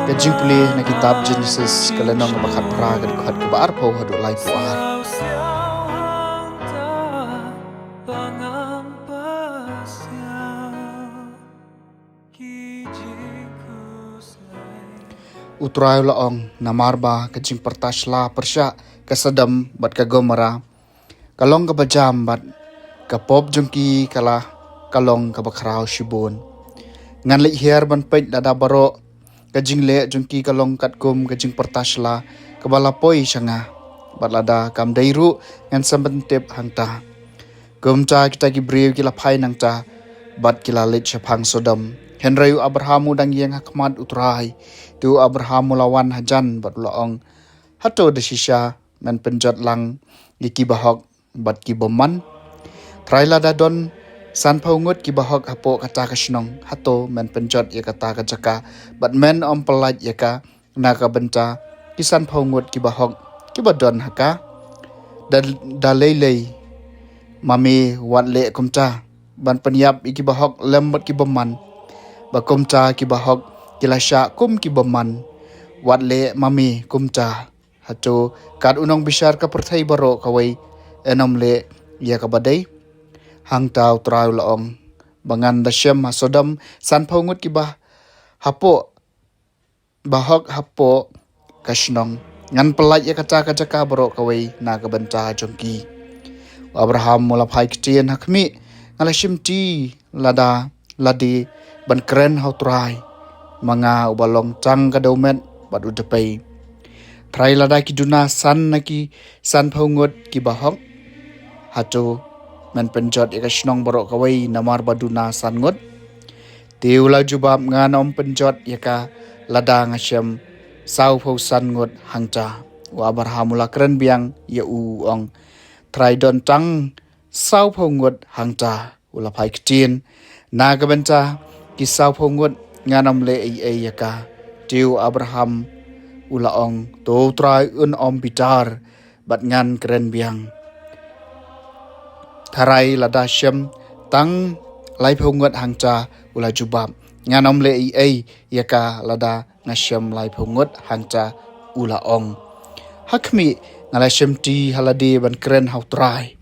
Ka Jingpule na kitab Genesis kalanong nga bakat pra kan khat ka baar po hadu lai puar. Utrai laong namarba ka jing pertasla persya kasadam bat ka gomara. Kalong ka bajam bat ka pop jungki kala kalong ka bakrao shibun. Ngan lik hiar ban pej dada baro ka jing le jungki kalong kat kum ka jing pertasla ka balapoi syanga. Bat lada kam dairu ngan sambentip hangta. Kum cha kita ki briu kila pai nang ta bat kila lit syapang sodom. Henrayu Abrahamu dang yang hakmat utrai. Tu Abrahamu lawan hajan bat laong. Hato de shisha men penjat lang iki bahok bat ki boman. Trai lada don san paungut ki bahok hapo kata kasnong. Hato men penjat ya kata kajaka. Bat men om pelat ya ka naga benta. Kisan paungut ki bahok ki badon haka. Dalelei mami wat le kumta. Ban penyap iki bahok lembut ki boman. Bakumta ki bahok kilasya kum ki baman wat le mami kumta hato kad unong bishar ka perthai baro kawai enom le ya ka badai hang tau trau laong bangan dasyam hasodam san paungut ki bah hapo bahok hapo kasnong ngan pelat ya kaca kaca baro kawai na ka benta jongki Abraham mula phai kitien hakmi ngalashim ti lada ladi ban keren hau trai manga ubalong chang ka domet bat udapai trai lada ki duna san naki san paungut ki bahok hato men penjot eka snong borok kawai namar baduna san ngut tiula jubab nganom penjot yaka lada ngasyam sau phau san ngut hangcha wa barhamula keren biang ya u ong trai don tang sau phau ngut hangcha ula phai kitien na ka benta kisau pongut nganam le ai yaka tiu Abraham ulaong to trai un om bitar bat ngan keren biang tharai lada syam tang lai pongut hangcha ula jubab nganam le ai yaka lada ngasyam lai pongut hangcha ulaong hakmi ngala syam ti halade ban keren hau trai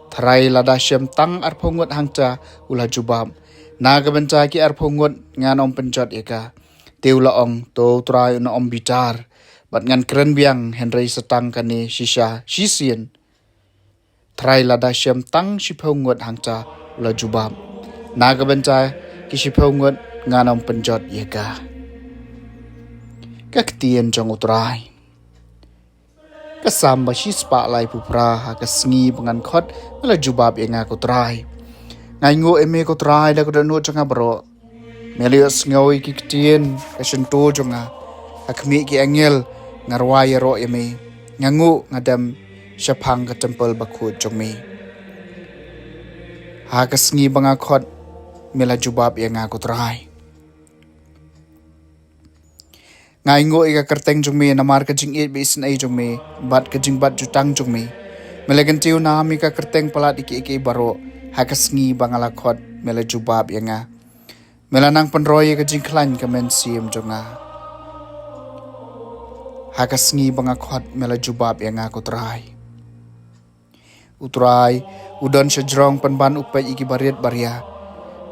tharai lada syam tang ar pongut hangcha ula jubab naga benta ki ar pongut ngan om penjot eka teula ong to trai na om bitar bat ngan keren biang henry setang kani shisha shisien trai lada syam tang si pongut hangcha ula jubab naga benta ki si pongut ngan om penjot eka kaktien jong utrai kasam ba si spa lai pupra ha ka Sngi bangan khot ula jubab enga ko trai ngai ngo eme ko trai da ko danu changa bro melios ngoi ki kitien ka sento jonga akmi ki angel ngarwa yero eme ngangu ngadam syapang ka temple bakhu chongmi ha ka Sngi banga khot mela jubab yang ko trai ngai ngo ika kerteng jongmi namar ka jing it bisin ai jongmi bat ka jing bat jutang jongmi melegentiu na mi ka kerteng palat iki baro haka Sngi bangala khot mela jubab yanga mela nang penroy ka jingklan ka men sim jonga haka Sngi banga khot mela jubab yanga ko trai utrai udon sjrong penban upai iki bariat baria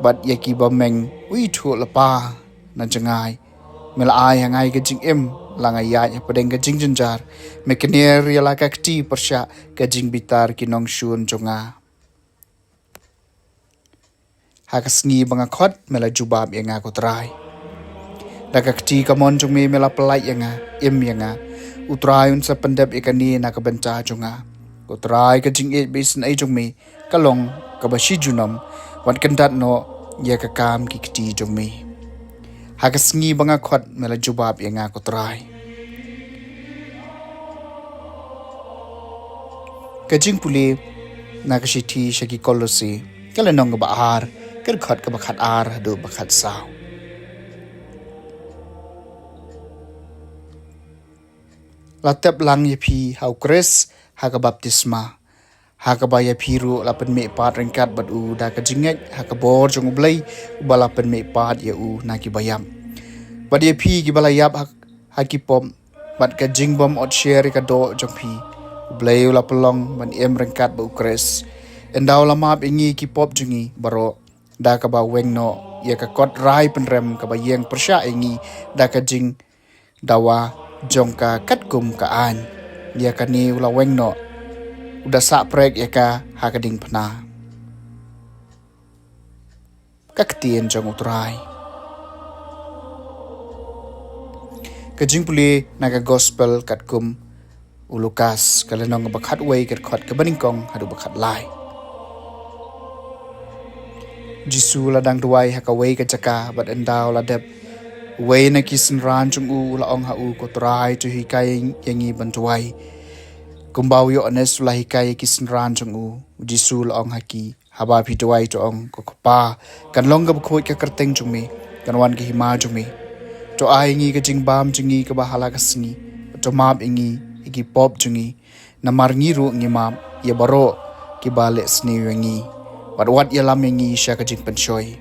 bat yaki bameng wi thu lapa na jangai mela ai hangai ka jing em langai ya padeng ka jing jenjar mekenier yala ka kti persya ka jing bitar kinong shun jonga haka Sngi banga khot mela jubab yanga ko trai daga kti kamon jungme mela pelai yanga im yanga utrai un sa pendep ikani na ka benca junga ko trai ka jing it bisin ai jungme kalong ka bashi junam wan kendat no ya ka kam ki kti jungme haka Sngi banga khot mela jubab yanga ko trai ka Jingpule na ka shiti shaki kolosi kala nong ba ar ker khot ka bakhat ar do bakhat sao latep lang yepi hau kres ha ka baptisma ha ka ba yepi ru lapen me pat rengkat bat u da ka jinget ha ka bor jong blai balapen me pat ye u na ki bayam Badia pi ki balayap hakipom bat ka jingbom ot share ka do jong pi blay la pelong ban em rengkat ba ukres endaw la map ingi ki pop jungi baro da ka ba wengno ya ka kot rai penrem ka ba yeng persya ingi da ka jing dawa jong ka katkum ka an ya ka ni la wengno udah sa prek ya ka hakading pna ka ketien jong utrai ka Jingpule naga gospel katkum ulukas kalenong bakhat way kat khot ka baningkong hadu bakhat lai jisu ladang duai hakaway ka chaka bat endaw ladep way na kisin ran chung u la ong ha u ko trai tu hikai yangi bantuai kumbaw yo anes la hikai kisin ran chung u jisu la ong haki haba pituai to ong ko pa kan long ga khoi ka kerteng chung mi kan wan ki hima chung mi to ai ngi ka jingbam jungi ka bahala ka sngi to map ingi iki pop jungi namar ngi ru ngi map ye baro ki bale sni wengi but what ye lam ngi sha ka jing penshoi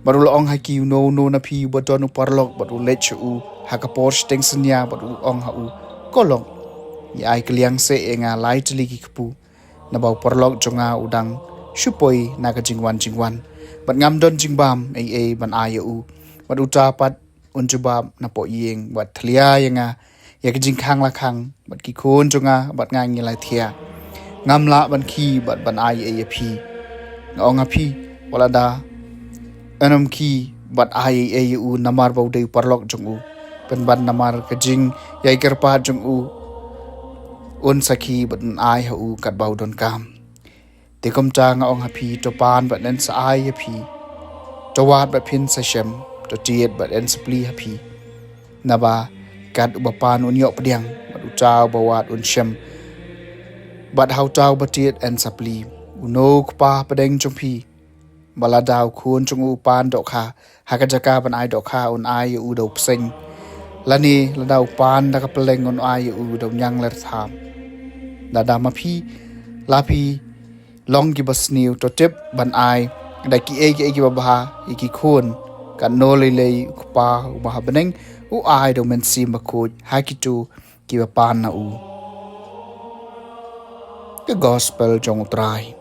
barul ong haki no na phi boton parlok but let chu ha ka por steng snya but ong ha u kolong ye ai kliang se enga lai tli ki kpu na baw parlok jonga udang shupoi na ka jingwan but ngam don jingbam ai ban ayu but utapat unjubab na po yeng bat thlia yenga yak jing khang la khang bat ki khon chunga bat nga ngi lai thia ngamla ban khi bat ban ai e phi ngonga phi wala da anam khi bat ai e u namar bau dei parlok jung u pen ban namar ka jing yai ker pa jung u un sakhi bat ai ha u kat bau don kam te kom cha nga ong ha phi to pan bat nen sa ai e phi to wat bat phin sa shem to tiet bat en spli happy naba kat ubapan unyo pediang bat ucaw bawat unshem bat hau taw batiet en sapli uno kpa pedeng chompi baladaw khun chung u pan do kha hakajaka ban ai do kha un ai u do pseng lani ladaw pan da ka peleng un ai u do nyang ler tham dada ma phi lapi long gi basniu to tip ban ai da ki e ba iki khun kan no le pa ba beneng u ai do men sim ba ko hakitu ki ba pan na u the gospel jong trai